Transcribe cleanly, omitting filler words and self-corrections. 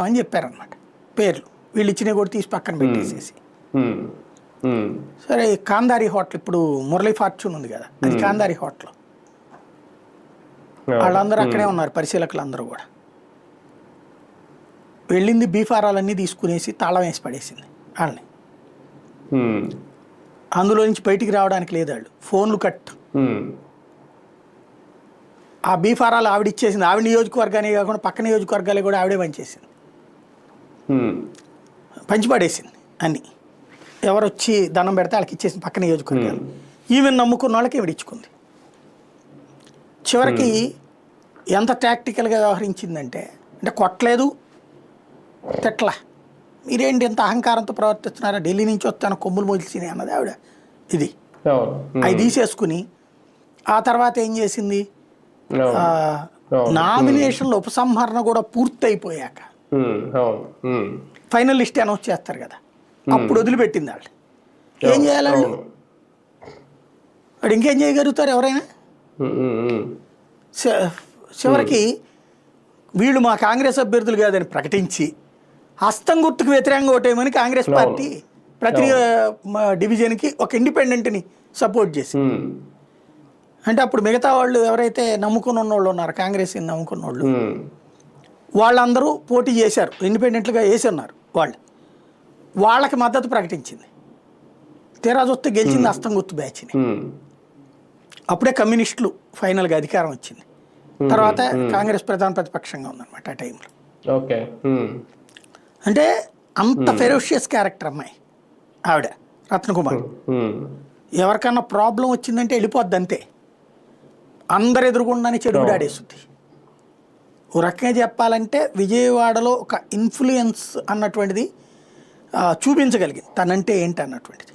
అని చెప్పారనమాట పేర్లు. వీళ్ళు ఇచ్చినవి కూడా తీసి పక్కన పెట్టేసేసి, సరే కాందారి హోటల్, ఇప్పుడు మురళీ ఫార్చ్యూన్ ఉంది కదా, అది కాందారి హోటల్. వాళ్ళందరూ అక్కడే ఉన్నారు, పరిశీలకులు అందరూ కూడా. వెళ్ళింది బీఫారాలన్నీ తీసుకునేసి తాళం వేసి పడేసింది వాళ్ళని. అందులో నుంచి బయటికి రావడానికి లేదు. వాళ్ళు ఫోన్లు కట్. ఆ బీఫారాలు ఆవిడ ఇచ్చేసింది. ఆవిడ నియోజకవర్గానే కాకుండా పక్క నియోజకవర్గాలే కూడా ఆవిడే పనిచేసింది, పంచిపడేసింది అన్ని. ఎవరు వచ్చి దండం పెడితే వాళ్ళకి ఇచ్చేసింది పక్క నియోజకవర్గాలు. ఈవెన్ నమ్ముకున్న వాళ్ళకి ఈవిడ ఇచ్చుకుంది. చివరికి ఎంత టాక్టికల్గా వ్యవహరించిందంటే, అంటే కొట్టలేదు, తిట్ల, మీరేంటి ఎంత అహంకారంతో ప్రవర్తిస్తున్నారా, ఢిల్లీ నుంచి వస్తాను కొమ్ములు మొలిచినాయి అన్నది ఆవిడ. ఇది అవి తీసేసుకుని ఆ తర్వాత ఏం చేసింది, నామినేషన్ల ఉపసంహరణ కూడా పూర్తయిపోయాక ఫైనల్ లిస్ట్ అనౌన్స్ చేస్తారు కదా, అప్పుడు వదిలిపెట్టింది వాళ్ళు. ఏం చేయాలి వాళ్ళు? వాడు ఇంకేం చేయగలుగుతారు ఎవరైనా? చివరికి వీళ్ళు మా కాంగ్రెస్ అభ్యర్థులు కాదని ప్రకటించి హస్తం గుర్తుకు వ్యతిరేకంగా ఓటేయమని కాంగ్రెస్ పార్టీ ప్రతి డివిజన్కి ఒక ఇండిపెండెంట్ని సపోర్ట్ చేసి, అంటే అప్పుడు మిగతా వాళ్ళు ఎవరైతే నమ్ముకున్న వాళ్ళు ఉన్నారు, కాంగ్రెస్ని నమ్ముకున్న వాళ్ళు, వాళ్ళందరూ పోటీ చేశారు, ఇండిపెండెంట్లుగా వేసి ఉన్నారు వాళ్ళు. వాళ్ళకి మద్దతు ప్రకటించింది. తీరా చూస్తే గెలిచింది హస్తం గుర్తు బ్యాచ్ని. అప్పుడే కమ్యూనిస్టులు ఫైనల్గా అధికారం వచ్చింది. తర్వాత కాంగ్రెస్ ప్రధాన ప్రతిపక్షంగా ఉందన్నమాట ఆ టైంలో. ఓకే, అంటే అంత ఫెరోషియస్ క్యారెక్టర్ అమ్మాయి ఆవిడ, రత్నకుమార్. ఎవరికన్నా ప్రాబ్లం వచ్చిందంటే వెళ్ళిపోద్ది అంతే, అందరు ఎదురుగుండానే చెడుగుడాడేస్తుంది. ఓ రకంగా చెప్పాలంటే విజయవాడలో ఒక ఇన్ఫ్లుయెన్స్ అన్నటువంటిది చూపించగలిగింది, తనంటే ఏంటి అన్నటువంటిది.